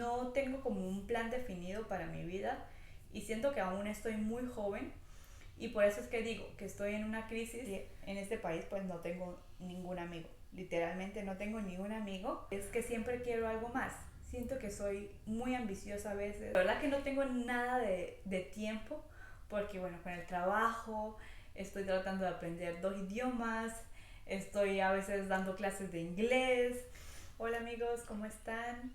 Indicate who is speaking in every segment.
Speaker 1: no tengo como un plan definido para mi vida y siento que aún estoy muy joven y por eso es que digo que estoy en una crisis y en este país pues no tengo ningún amigo, literalmente no tengo ningún amigo, es que siempre quiero algo más. Siento que soy muy ambiciosa a veces. La verdad que no tengo nada de tiempo porque bueno, con el trabajo estoy tratando de aprender dos idiomas, estoy a veces dando clases de inglés. Hola amigos, ¿cómo están?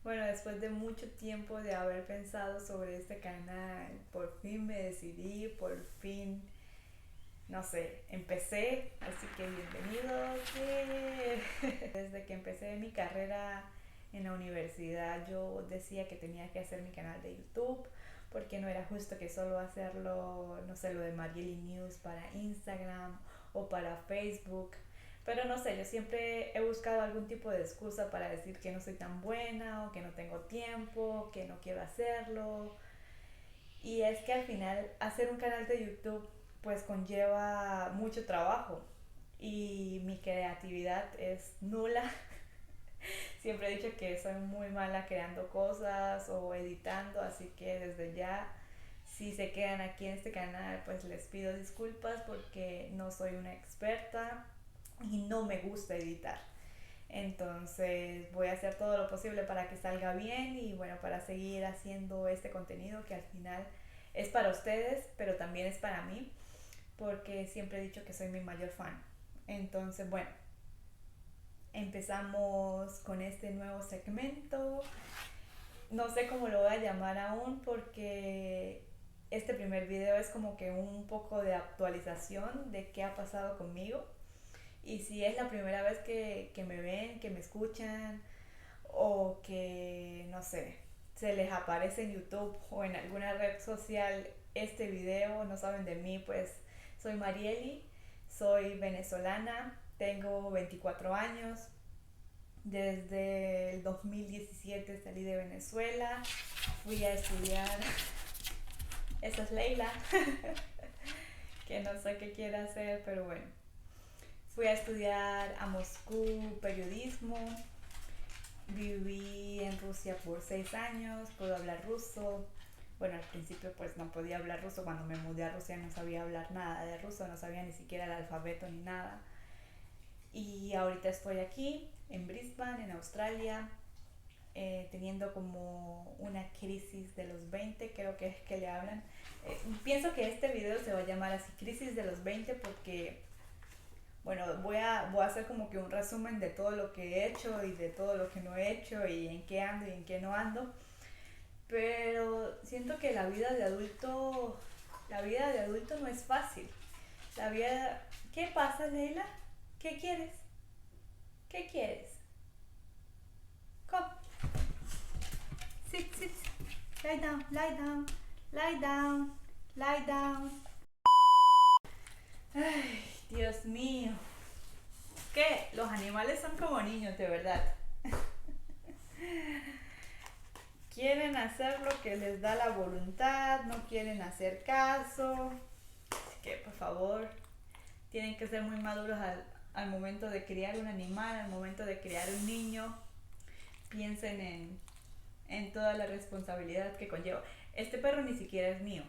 Speaker 1: Bueno, después de mucho tiempo de haber pensado sobre este canal, por fin me decidí, por fin, no sé, empecé, así que bienvenidos. ¡Yeah! Desde que empecé mi carrera en la universidad yo decía que tenía que hacer mi canal de YouTube porque no era justo que solo hacerlo, no sé, lo de Marieli News para Instagram o para Facebook. Pero no sé, yo siempre he buscado algún tipo de excusa para decir que no soy tan buena o que no tengo tiempo, que no quiero hacerlo. Y es que al final hacer un canal de YouTube pues conlleva mucho trabajo y mi creatividad es nula. Siempre he dicho que soy muy mala creando cosas o editando, así que desde ya, si se quedan aquí en este canal, pues les pido disculpas porque no soy una experta y no me gusta editar. Entonces voy a hacer todo lo posible para que salga bien y bueno, para seguir haciendo este contenido que al final es para ustedes, pero también es para mí, porque siempre he dicho que soy mi mayor fan. Entonces, bueno, empezamos con este nuevo segmento. No sé cómo lo voy a llamar aún porque este primer video es como que un poco de actualización de qué ha pasado conmigo. Y si es la primera vez que me ven, que me escuchan o que, no sé, se les aparece en YouTube o en alguna red social este video, no saben de mí, pues soy Marieli, soy venezolana, tengo 24 años, desde el 2017 salí de Venezuela, fui a estudiar, esa es Leila, que no sé qué quiere hacer, pero bueno, fui a estudiar a Moscú periodismo, viví en Rusia por 6 años, puedo hablar ruso. Bueno, al principio pues no podía hablar ruso, cuando me mudé a Rusia no sabía hablar nada de ruso, no sabía ni siquiera el alfabeto ni nada. Y ahorita estoy aquí, en Brisbane, en Australia, teniendo como una crisis de los 20, creo que es que le hablan. Pienso que este video se va a llamar así, crisis de los 20, porque bueno, voy a hacer como que un resumen de todo lo que he hecho y de todo lo que no he hecho y en qué ando y en qué no ando. Pero siento que la vida de adulto no es fácil. La vida, ¿qué pasa, Leila? ¿Qué quieres? ¿Qué quieres? Come, sit, sit, lie down, lie down, lie down, lie down. Ay, Dios mío. ¿Qué? Los animales son como niños, de verdad. Quieren hacer lo que les da la voluntad, no quieren hacer caso. Así que, por favor, tienen que ser muy maduros al momento de criar un animal, al momento de criar un niño. Piensen en toda la responsabilidad que conlleva. Este perro ni siquiera es mío,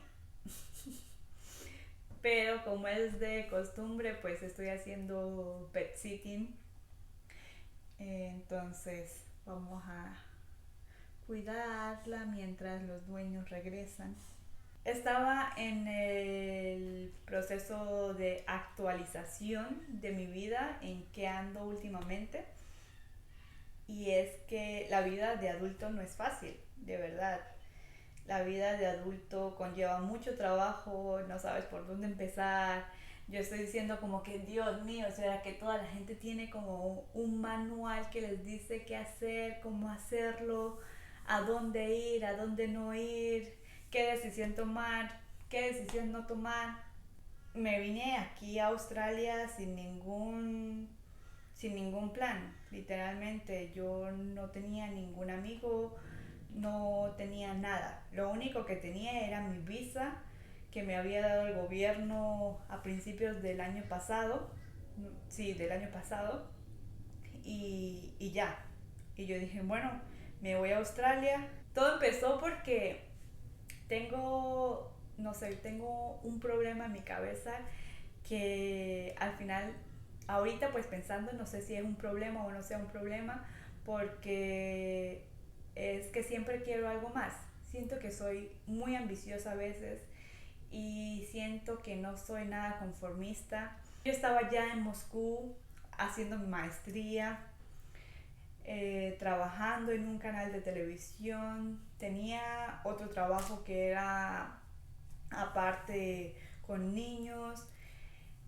Speaker 1: pero como es de costumbre, pues estoy haciendo pet sitting. Entonces, vamos a cuidarla mientras los dueños regresan. Estaba en el proceso de actualización de mi vida, en qué ando últimamente. Y es que la vida de adulto no es fácil, de verdad. La vida de adulto conlleva mucho trabajo, no sabes por dónde empezar. Yo estoy diciendo como que, Dios mío, o sea, que toda la gente tiene como un manual que les dice qué hacer, cómo hacerlo, a dónde ir, a dónde no ir, qué decisión tomar, qué decisión no tomar. Me vine aquí a Australia sin ningún plan, literalmente. Yo no tenía ningún amigo, no tenía nada. Lo único que tenía era mi visa que me había dado el gobierno a principios del año pasado. Sí, del año pasado. Y ya. Y yo dije, bueno, me voy a Australia. Todo empezó porque tengo, no sé, tengo un problema en mi cabeza que al final, ahorita pues pensando, no sé si es un problema o no sea un problema, porque es que siempre quiero algo más. Siento que soy muy ambiciosa a veces y siento que no soy nada conformista. Yo estaba ya en Moscú haciendo mi maestría, trabajando en un canal de televisión, tenía otro trabajo que era aparte con niños,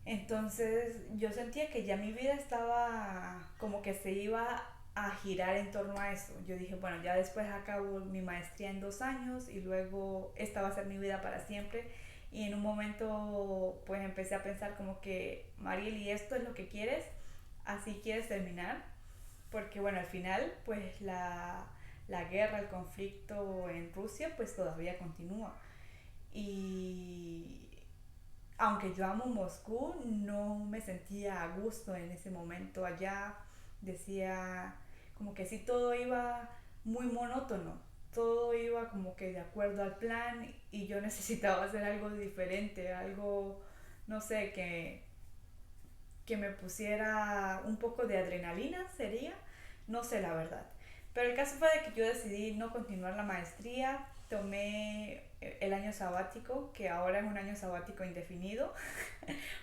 Speaker 1: entonces yo sentía que ya mi vida estaba como que se iba a girar en torno a eso. Yo dije, bueno, ya después acabo mi maestría en 2 años y luego esta va a ser mi vida para siempre. Y en un momento pues empecé a pensar como que, Mariel, ¿y esto es lo que quieres? ¿Así quieres terminar? Porque bueno, al final pues la guerra, el conflicto en Rusia pues todavía continúa. Y aunque yo amo Moscú, no me sentía a gusto en ese momento allá. Decía como que sí, todo iba muy monótono, todo iba como que de acuerdo al plan y yo necesitaba hacer algo diferente, algo, no sé, que me pusiera un poco de adrenalina, sería, no sé la verdad. Pero el caso fue de que yo decidí no continuar la maestría, tomé el año sabático, que ahora es un año sabático indefinido,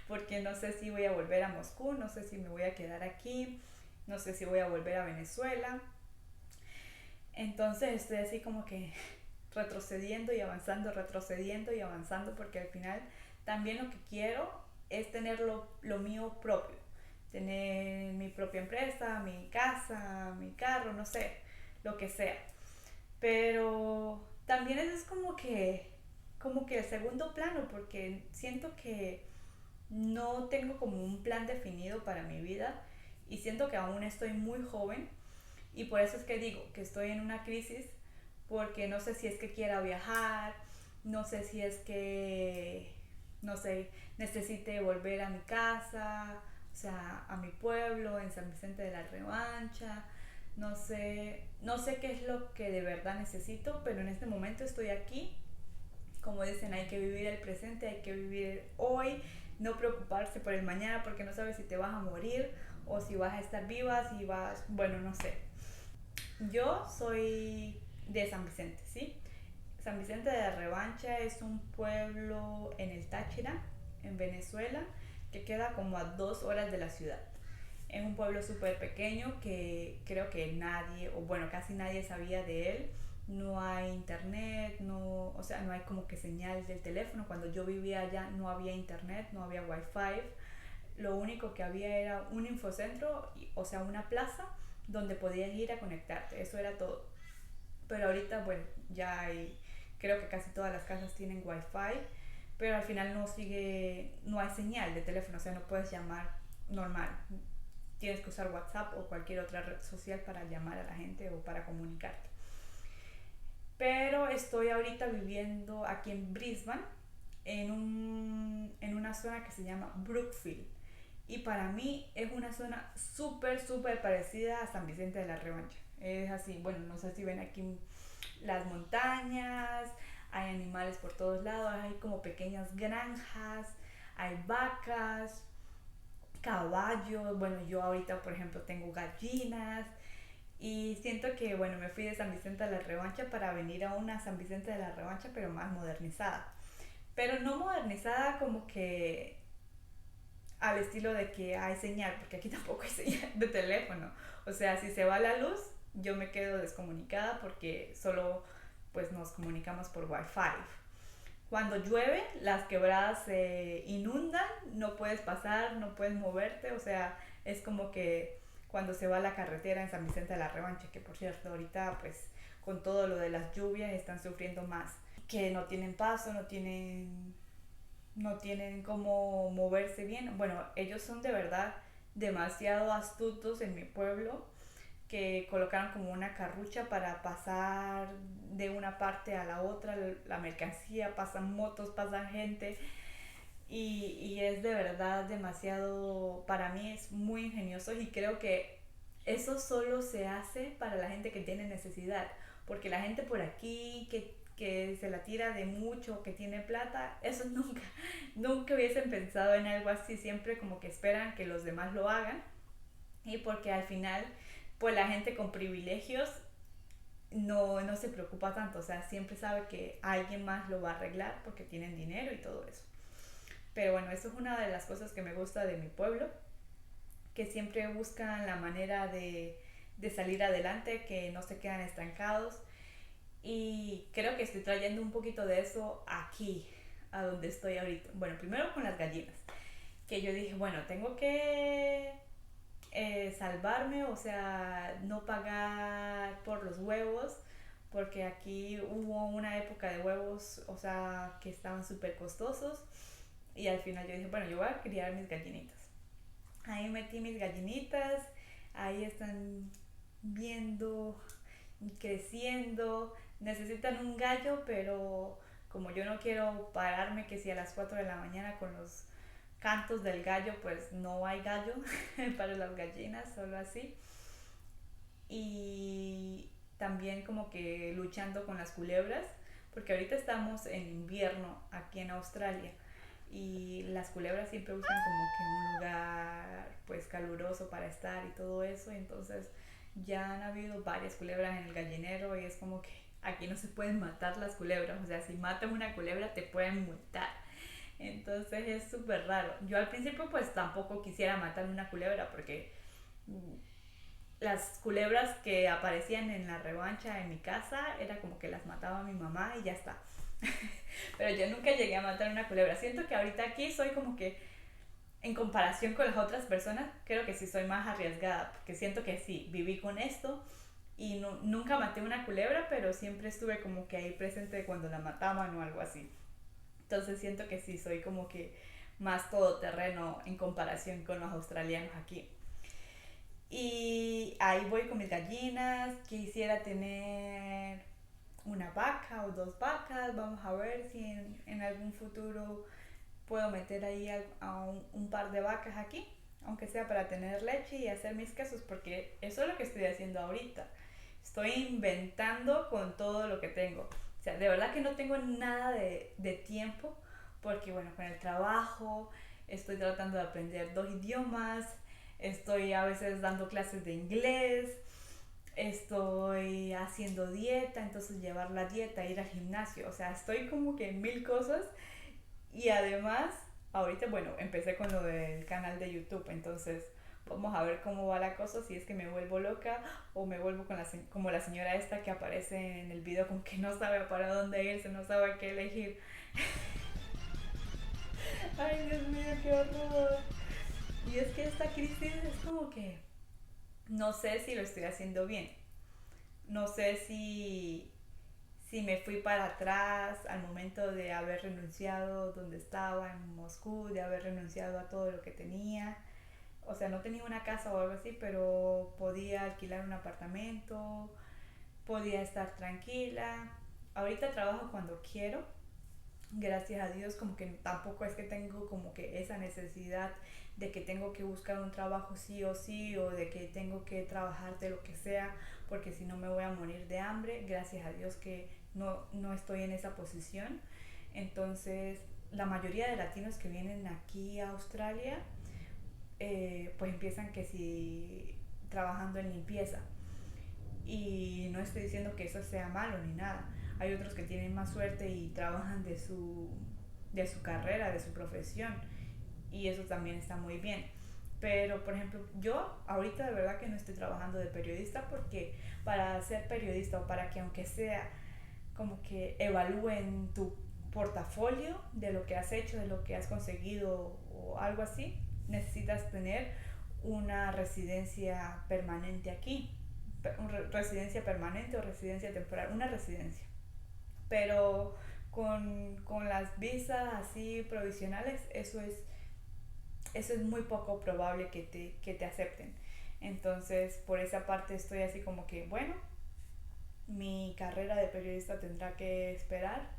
Speaker 1: porque no sé si voy a volver a Moscú, no sé si me voy a quedar aquí, no sé si voy a volver a Venezuela. Entonces estoy así como que retrocediendo y avanzando, porque al final también lo que quiero es tener lo mío propio, tener mi propia empresa, mi casa, mi carro, no sé, lo que sea. Pero también eso es como que el segundo plano, porque siento que no tengo como un plan definido para mi vida y siento que aún estoy muy joven y por eso es que digo que estoy en una crisis, porque no sé si es que quiera viajar, no sé si es que, no sé, necesite volver a mi casa, o sea, a mi pueblo, en San Vicente de la Revancha. No sé qué es lo que de verdad necesito, pero en este momento estoy aquí. Como dicen, hay que vivir el presente, hay que vivir hoy, no preocuparse por el mañana porque no sabes si te vas a morir o si vas a estar viva, si vas, bueno, no sé. Yo soy de San Vicente, ¿sí? San Vicente de la Revancha es un pueblo en el Táchira, en Venezuela, que queda como a 2 horas de la ciudad. Es un pueblo súper pequeño que creo que nadie, o bueno, casi nadie sabía de él. No hay internet, no, o sea, no hay como que señal del teléfono. Cuando yo vivía allá no había internet, no había wifi. Lo único que había era un infocentro, o sea, una plaza donde podías ir a conectarte. Eso era todo. Pero ahorita, bueno, ya hay, creo que casi todas las casas tienen wifi, pero al final no hay señal de teléfono, o sea, no puedes llamar normal. Tienes que usar WhatsApp o cualquier otra red social para llamar a la gente o para comunicarte. Pero estoy ahorita viviendo aquí en Brisbane, en una zona que se llama Brookfield. Y para mí es una zona súper, súper parecida a San Vicente de la Revancha. Es así, bueno, no sé si ven aquí las montañas, hay animales por todos lados, hay como pequeñas granjas, hay vacas, caballos, bueno, yo ahorita por ejemplo tengo gallinas y siento que, bueno, me fui de San Vicente de la Revancha para venir a una San Vicente de la Revancha pero más modernizada. Pero no modernizada como que al estilo de que hay señal, porque aquí tampoco hay señal de teléfono. O sea, si se va la luz, yo me quedo descomunicada porque solo pues nos comunicamos por wifi. Cuando llueve, las quebradas se inundan, no puedes pasar, no puedes moverte, o sea, es como que cuando se va la carretera en San Vicente de la Revancha, que por cierto, ahorita pues con todo lo de las lluvias están sufriendo más, que no tienen paso, no tienen cómo moverse bien. Bueno, ellos son de verdad demasiado astutos en mi pueblo, que colocaron como una carrucha para pasar de una parte a la otra, la mercancía, pasan motos, pasan gente y es de verdad demasiado, para mí es muy ingenioso y creo que eso solo se hace para la gente que tiene necesidad, porque la gente por aquí que se la tira de mucho, que tiene plata, eso nunca, nunca hubiesen pensado en algo así, siempre como que esperan que los demás lo hagan y porque al final, pues la gente con privilegios no se preocupa tanto, o sea, siempre sabe que alguien más lo va a arreglar porque tienen dinero y todo eso. Pero bueno, eso es una de las cosas que me gusta de mi pueblo, que siempre buscan la manera de salir adelante, que no se quedan estancados. Y creo que estoy trayendo un poquito de eso aquí, a donde estoy ahorita. Bueno, primero con las gallinas, que yo dije, bueno, tengo que salvarme, o sea, no pagar por los huevos, porque aquí hubo una época de huevos, o sea, que estaban súper costosos. Y al final yo dije, bueno, yo voy a criar mis gallinitas. Ahí metí mis gallinitas, ahí están viendo, creciendo, necesitan un gallo, pero como yo no quiero pararme que si a las 4 de la mañana con los cantos del gallo, pues no hay gallo para las gallinas, solo así. Y también como que luchando con las culebras, porque ahorita estamos en invierno aquí en Australia y las culebras siempre buscan como que un lugar pues caluroso para estar y todo eso, entonces ya han habido varias culebras en el gallinero y es como que aquí no se pueden matar las culebras, o sea, si matan una culebra te pueden multar. Entonces es súper raro. Yo al principio pues tampoco quisiera matar una culebra porque las culebras que aparecían en la revancha en mi casa era como que las mataba mi mamá y ya está. Pero yo nunca llegué a matar una culebra. Siento que ahorita aquí soy como que, en comparación con las otras personas, creo que sí soy más arriesgada, porque siento que sí, viví con esto y nunca maté una culebra, pero siempre estuve como que ahí presente cuando la mataban o algo así. Entonces siento que sí, soy como que más todoterreno en comparación con los australianos aquí. Y ahí voy con mis gallinas, quisiera tener una vaca o dos vacas, vamos a ver si en algún futuro puedo meter ahí a un par de vacas aquí, aunque sea para tener leche y hacer mis quesos, porque eso es lo que estoy haciendo ahorita. Estoy inventando con todo lo que tengo. O sea, de verdad que no tengo nada de tiempo, porque bueno, con el trabajo estoy tratando de aprender dos idiomas, estoy a veces dando clases de inglés, estoy haciendo dieta, entonces llevar la dieta, ir al gimnasio, o sea, estoy como que en mil cosas y además, ahorita, bueno, empecé con lo del canal de YouTube, entonces vamos a ver cómo va la cosa, si es que me vuelvo loca o me vuelvo con como la señora esta que aparece en el video como que no sabe para dónde irse, no sabe qué elegir. Ay, Dios mío, qué horror. Y es que esta crisis es como que no sé si lo estoy haciendo bien. No sé si me fui para atrás al momento de haber renunciado donde estaba en Moscú, de haber renunciado a todo lo que tenía. O sea, no tenía una casa o algo así, pero podía alquilar un apartamento, podía estar tranquila. Ahorita trabajo cuando quiero, gracias a Dios, como que tampoco es que tengo como que esa necesidad de que tengo que buscar un trabajo sí o sí o de que tengo que trabajar de lo que sea porque si no me voy a morir de hambre. Gracias a Dios que no estoy en esa posición. Entonces, la mayoría de latinos que vienen aquí a Australia, pues empiezan que si trabajando en limpieza. Y no estoy diciendo que eso sea malo ni nada. Hay otros que tienen más suerte y trabajan de su carrera, de su profesión. Y eso también está muy bien. Pero, por ejemplo, yo ahorita de verdad que no estoy trabajando de periodista porque para ser periodista o para que aunque sea como que evalúen tu portafolio de lo que has hecho, de lo que has conseguido o algo así, necesitas tener una residencia permanente aquí, residencia permanente o residencia temporal, una residencia. Pero con las visas así provisionales, eso es muy poco probable que te acepten. Entonces, por esa parte estoy así como que, bueno, mi carrera de periodista tendrá que esperar.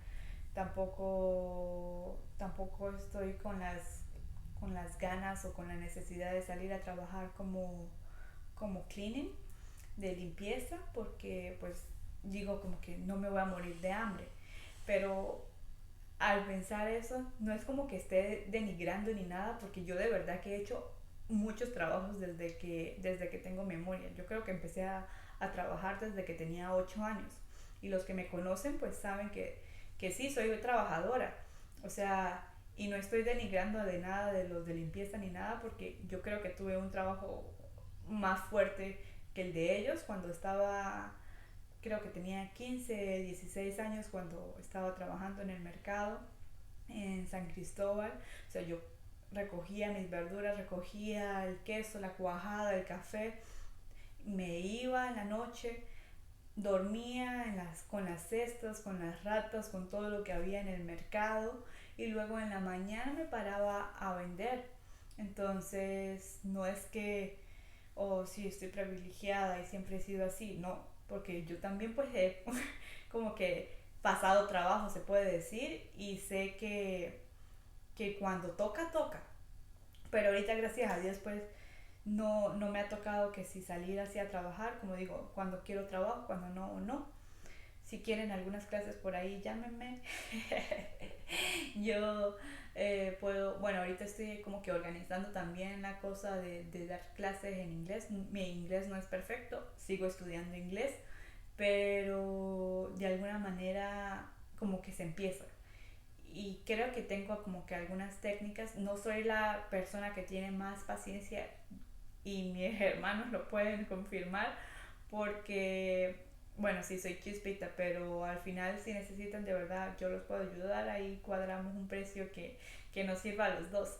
Speaker 1: Tampoco estoy con las ganas o con la necesidad de salir a trabajar como cleaning, de limpieza, porque pues digo como que no me voy a morir de hambre. Pero al pensar eso, no es como que esté denigrando ni nada, porque yo de verdad que he hecho muchos trabajos desde que tengo memoria. Yo creo que empecé a trabajar desde que tenía 8 años. Y los que me conocen pues saben que sí, soy trabajadora. O sea, y no estoy denigrando de nada de los de limpieza ni nada, porque yo creo que tuve un trabajo más fuerte que el de ellos cuando estaba, creo que tenía 15 16 años cuando estaba trabajando en el mercado en San Cristóbal. O sea, yo recogía mis verduras, recogía el queso, la cuajada, el café, me iba en la noche, dormía con las cestas, con las ratas, con todo lo que había en el mercado, y luego en la mañana me paraba a vender. Entonces, no es que, oh, sí, estoy privilegiada y siempre he sido así, no, porque yo también pues he como que pasado trabajo, se puede decir, y sé que cuando toca, toca. Pero ahorita, gracias a Dios, pues no me ha tocado que si salir así a trabajar, como digo, cuando quiero trabajo, cuando no, no. Si quieren algunas clases por ahí, llámenme. Yo puedo, bueno, ahorita estoy como que organizando también la cosa de dar clases en inglés. Mi inglés no es perfecto, sigo estudiando inglés, pero de alguna manera como que se empieza. Y creo que tengo como que algunas técnicas. No soy la persona que tiene más paciencia y mis hermanos lo pueden confirmar porque, bueno, sí soy chispita, pero al final si necesitan de verdad yo los puedo ayudar, ahí cuadramos un precio que nos sirva a los dos.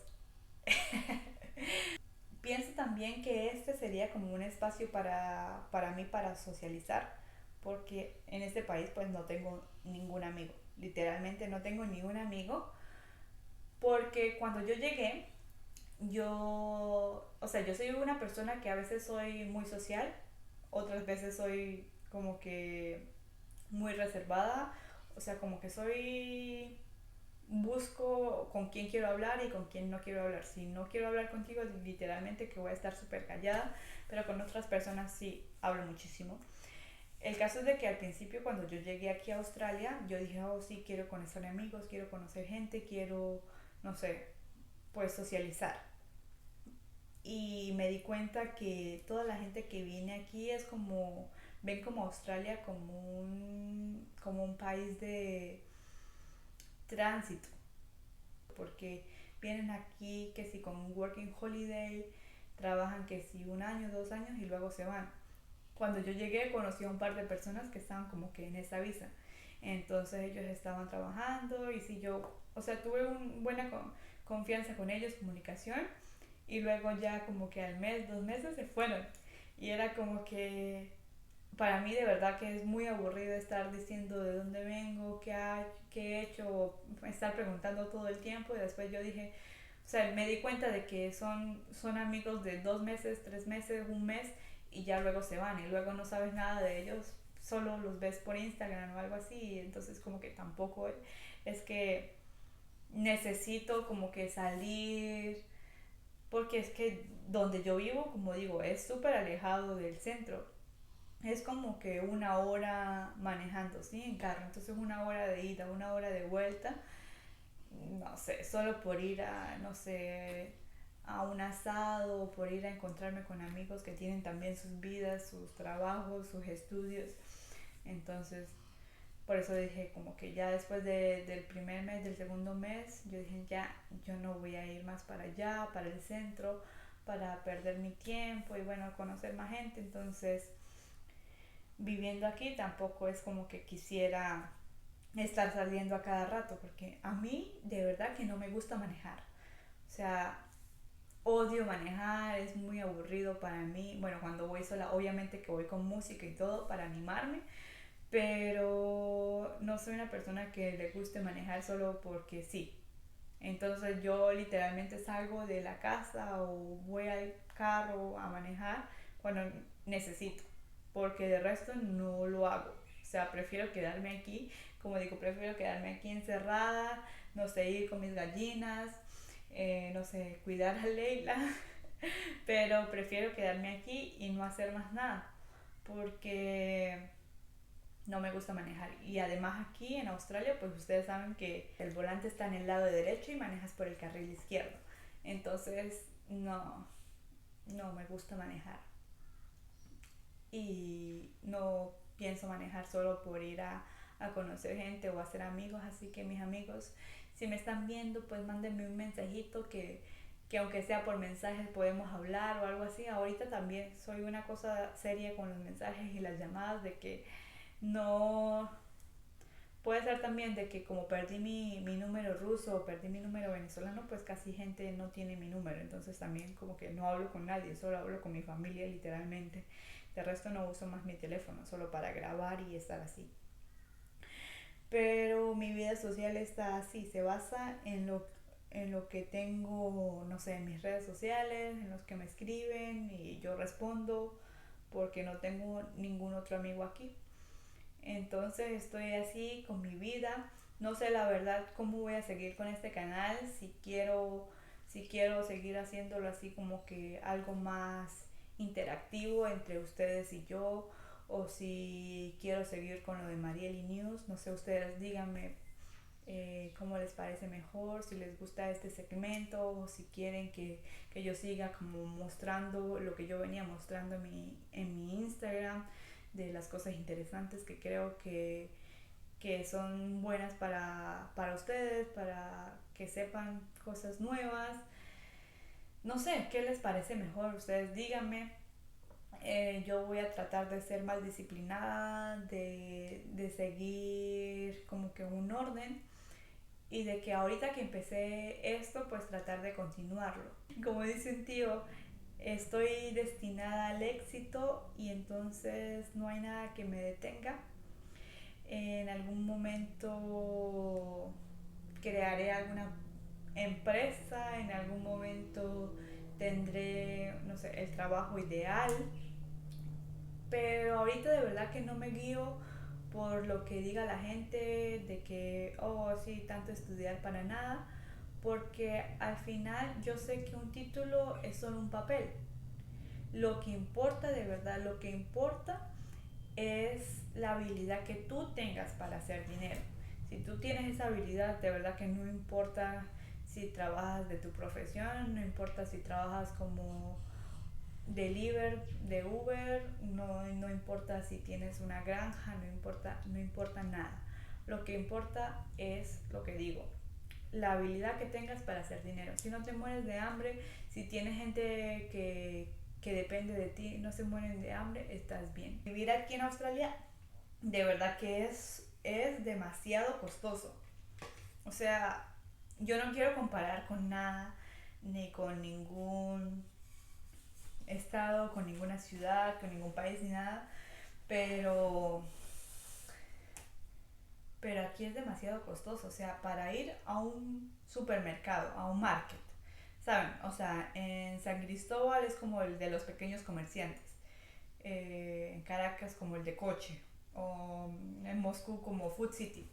Speaker 1: Pienso también que este sería como un espacio para mí para socializar, porque en este país pues no tengo ningún amigo, literalmente no tengo ni un amigo, porque cuando yo llegué, o sea, yo soy una persona que a veces soy muy social, otras veces soy como que muy reservada, o sea, como que busco con quién quiero hablar y con quién no quiero hablar. Si no quiero hablar contigo, literalmente que voy a estar súper callada, pero con otras personas sí hablo muchísimo. El caso es de que al principio cuando yo llegué aquí a Australia, yo dije, oh sí, quiero conocer amigos, quiero conocer gente, quiero, no sé, pues socializar. Y me di cuenta que toda la gente que viene aquí es como, ven como Australia como un país de tránsito, porque vienen aquí que si con un working holiday, trabajan que si un año, 2 años y luego se van. Cuando yo llegué conocí a un par de personas que estaban como que en esa visa, entonces ellos estaban trabajando y si yo, o sea, tuve una buena confianza con ellos, comunicación, y luego ya como que al mes, 2 meses se fueron. Y era como que para mí de verdad que es muy aburrido estar diciendo de dónde vengo, qué he hecho, estar preguntando todo el tiempo. Y después yo dije, o sea, me di cuenta de que son amigos de 2 meses, 3 meses, un mes, y ya luego se van y luego no sabes nada de ellos, solo los ves por Instagram o algo así. Y entonces como que tampoco es que necesito como que salir, porque es que donde yo vivo, como digo, es súper alejado del centro. Es como que una hora manejando, ¿sí? En carro. Entonces 1 hora de ida, 1 hora de vuelta. No sé, solo por ir a, no sé, a un asado, por ir a encontrarme con amigos que tienen también sus vidas, sus trabajos, sus estudios. Entonces, por eso dije como que ya después del primer mes, del segundo mes, yo dije ya, yo no voy a ir más para allá, para el centro, para perder mi tiempo y bueno, conocer más gente. Entonces, viviendo aquí tampoco es como que quisiera estar saliendo a cada rato, porque a mí de verdad que no me gusta manejar. O sea, odio manejar, es muy aburrido para mí. Bueno, cuando voy sola, obviamente que voy con música y todo para animarme, pero no soy una persona que le guste manejar solo porque sí. Entonces yo literalmente salgo de la casa o voy al carro a manejar cuando necesito, porque de resto no lo hago. O sea, prefiero quedarme aquí, como digo, prefiero quedarme aquí encerrada, no sé, ir con mis gallinas, no sé, cuidar a Leila pero prefiero quedarme aquí y no hacer más nada porque no me gusta manejar. Y además aquí en Australia, pues ustedes saben que el volante está en el lado derecho y manejas por el carril izquierdo. Entonces, no me gusta manejar. Y no pienso manejar solo por ir a conocer gente o hacer amigos. Así que mis amigos, si me están viendo, pues mándenme un mensajito que aunque sea por mensajes podemos hablar o algo así. Ahorita también soy una cosa seria con los mensajes y las llamadas de que no. Puede ser también de que como perdí mi número ruso o perdí mi número venezolano, pues casi gente no tiene mi número. Entonces también como que no hablo con nadie, solo hablo con mi familia literalmente. De resto no uso más mi teléfono, solo para grabar y estar así. Pero mi vida social está así, se basa en lo que tengo, no sé, en mis redes sociales, en los que me escriben y yo respondo porque no tengo ningún otro amigo aquí. Entonces estoy así con mi vida. No sé la verdad cómo voy a seguir con este canal, si quiero seguir haciéndolo así como que algo más interactivo entre ustedes y yo, o si quiero seguir con lo de Marieli News. No sé, ustedes díganme cómo les parece mejor, si les gusta este segmento, o si quieren que yo siga como mostrando lo que yo venía mostrando en mi Instagram, de las cosas interesantes que creo que son buenas para ustedes, para que sepan cosas nuevas. No sé, ¿qué les parece mejor? Ustedes díganme. Yo voy a tratar de ser más disciplinada, de seguir como que un orden y de que ahorita que empecé esto, pues tratar de continuarlo. Como dice un tío, estoy destinada al éxito y entonces no hay nada que me detenga. En algún momento crearé alguna empresa, en algún momento tendré, no sé, el trabajo ideal, pero ahorita de verdad que no me guío por lo que diga la gente de que, oh, sí, tanto estudiar para nada, porque al final yo sé que un título es solo un papel. Lo que importa de verdad, lo que importa es la habilidad que tú tengas para hacer dinero. Si tú tienes esa habilidad, de verdad que no importa si trabajas de tu profesión, no importa si trabajas como deliver de Uber, no importa si tienes una granja, no importa nada. Lo que importa es lo que digo, la habilidad que tengas para hacer dinero. Si no te mueres de hambre, si tienes gente que depende de ti, no se mueren de hambre, estás bien. Vivir aquí en Australia de verdad que es demasiado costoso. O sea, yo no quiero comparar con nada, ni con ningún estado, con ninguna ciudad, con ningún país, ni nada, pero, pero aquí es demasiado costoso. O sea, para ir a un supermercado, a un market, ¿saben? O sea, en San Cristóbal es como el de los pequeños comerciantes, en Caracas como el de coche, o en Moscú como Food City.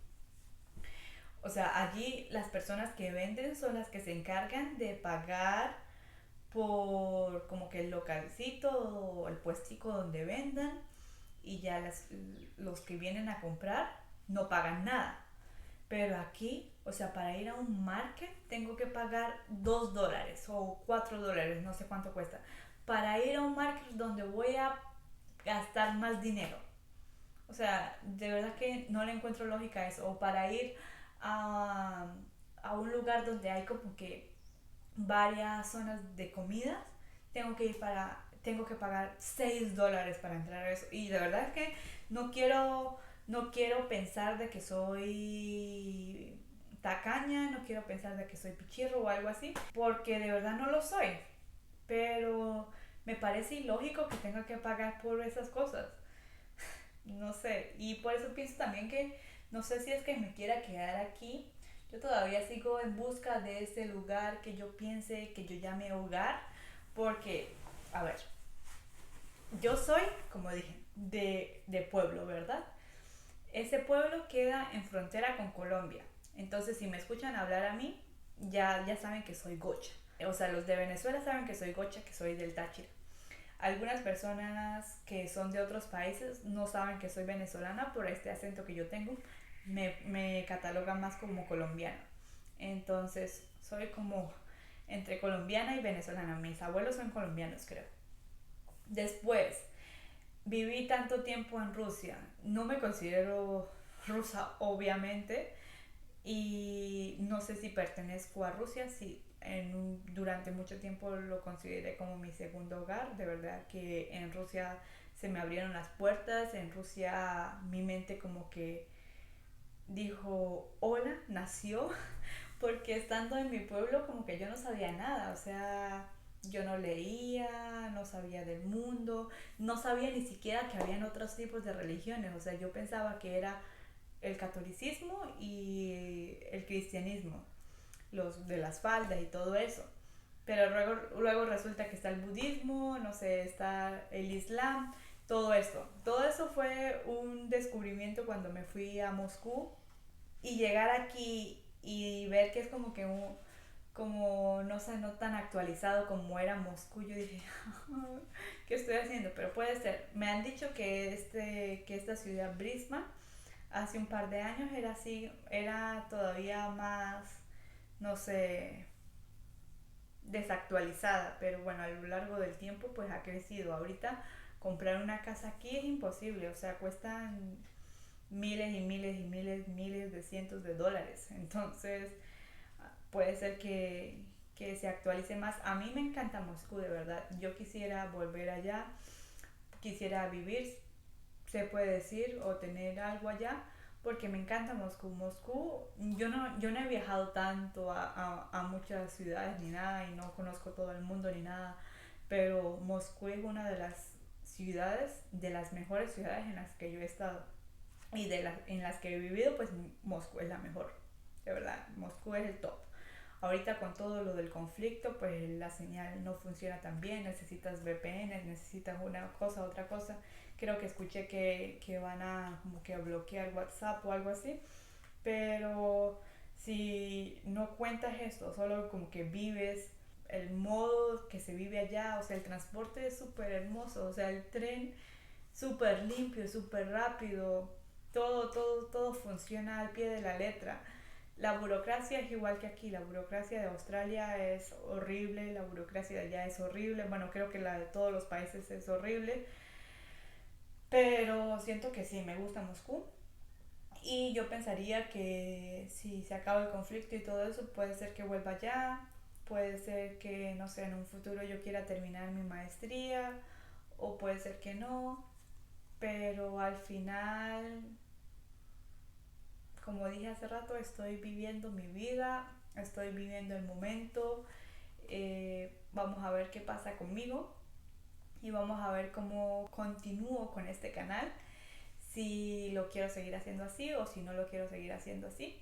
Speaker 1: O sea, allí las personas que venden son las que se encargan de pagar por como que el localcito o el puestico donde vendan, y ya los que vienen a comprar no pagan nada. Pero aquí, o sea, para ir a un market tengo que pagar $2 o $4, no sé cuánto cuesta, para ir a un market donde voy a gastar más dinero. O sea, de verdad que no le encuentro lógica a eso. O para ir a, a un lugar donde hay como que varias zonas de comidas, tengo que pagar $6 para entrar a eso. Y de verdad es que no quiero pensar de que soy tacaña, no quiero pensar de que soy pichirro o algo así, porque de verdad no lo soy. Pero me parece ilógico que tenga que pagar por esas cosas. No sé, y por eso pienso también que no sé si es que me quiera quedar aquí. Yo todavía sigo en busca de ese lugar que yo piense, que yo llame hogar, porque, a ver, yo soy, como dije, de pueblo, ¿verdad? Ese pueblo queda en frontera con Colombia. Entonces, si me escuchan hablar a mí, ya saben que soy gocha. O sea, los de Venezuela saben que soy gocha, que soy del Táchira. Algunas personas que son de otros países no saben que soy venezolana por este acento que yo tengo. Me catalogan más como colombiana. Entonces, soy como entre colombiana y venezolana. Mis abuelos son colombianos, creo. Después, viví tanto tiempo en Rusia. No me considero rusa, obviamente, y no sé si pertenezco a Rusia, si durante mucho tiempo lo consideré como mi segundo hogar. De verdad que en Rusia se me abrieron las puertas, en Rusia mi mente como que dijo hola, nació, porque estando en mi pueblo como que yo no sabía nada, o sea, yo no leía, no sabía del mundo, no sabía ni siquiera que habían otros tipos de religiones, o sea, yo pensaba que era el catolicismo y el cristianismo, los de las faldas y todo eso. Pero luego resulta que está el budismo, no sé, está el islam, todo esto. Todo eso fue un descubrimiento cuando me fui a Moscú y llegar aquí y ver que es como que como no sé, no tan actualizado como era Moscú, yo dije, ¿qué estoy haciendo? Pero puede ser. Me han dicho que que esta ciudad Brisbane hace un par de años era así, era todavía más, no sé, desactualizada, pero bueno, a lo largo del tiempo pues ha crecido. Ahorita comprar una casa aquí es imposible, o sea, cuestan miles y miles y miles de cientos de dólares. Entonces, puede ser que se actualice más. A mí me encanta Moscú, de verdad. Yo quisiera volver allá, quisiera vivir, se puede decir, o tener algo allá, porque me encanta Moscú. Moscú, yo no he viajado tanto a muchas ciudades ni nada, y no conozco todo el mundo ni nada, pero Moscú es una de las ciudades, de las mejores ciudades en las que yo he estado. Y en las que he vivido, pues Moscú es la mejor, de verdad, Moscú es el top. Ahorita con todo lo del conflicto, pues la señal no funciona tan bien, necesitas VPN, necesitas una cosa, otra cosa. Creo que escuché que van a como que a bloquear WhatsApp o algo así, pero si no cuentas esto, solo como que vives el modo que se vive allá, o sea, el transporte es súper hermoso, o sea, el tren súper limpio, súper rápido, todo funciona al pie de la letra. La burocracia es igual que aquí, la burocracia de Australia es horrible, la burocracia de allá es horrible, bueno, creo que la de todos los países es horrible, pero siento que sí, me gusta Moscú y yo pensaría que si se acaba el conflicto y todo eso, puede ser que vuelva allá, puede ser que, no sé, en un futuro yo quiera terminar mi maestría o puede ser que no, pero al final, como dije hace rato, estoy viviendo mi vida, estoy viviendo el momento, vamos a ver qué pasa conmigo y vamos a ver cómo continúo con este canal, si lo quiero seguir haciendo así o si no lo quiero seguir haciendo así.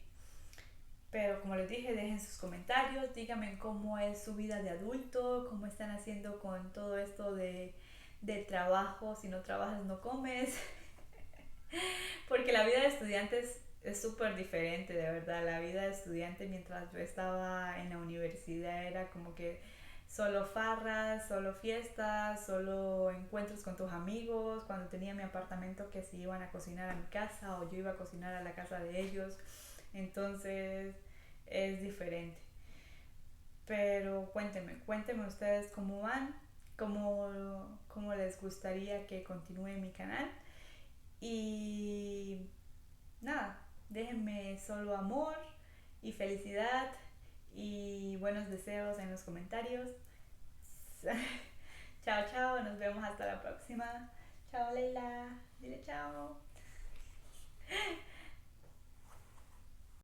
Speaker 1: Pero como les dije, dejen sus comentarios, díganme cómo es su vida de adulto, cómo están haciendo con todo esto de trabajo, si no trabajas no comes, porque la vida de estudiantes es súper diferente, de verdad. La vida de estudiante mientras yo estaba en la universidad era como que solo farras, solo fiestas, solo encuentros con tus amigos. Cuando tenía mi apartamento que se iban a cocinar a mi casa o yo iba a cocinar a la casa de ellos. Entonces es diferente. Pero cuéntenme ustedes cómo van, cómo les gustaría que continúe mi canal. Y nada, déjenme solo amor y felicidad y buenos deseos en los comentarios. Chao, chao, nos vemos hasta la próxima. Chao, Leila. Dile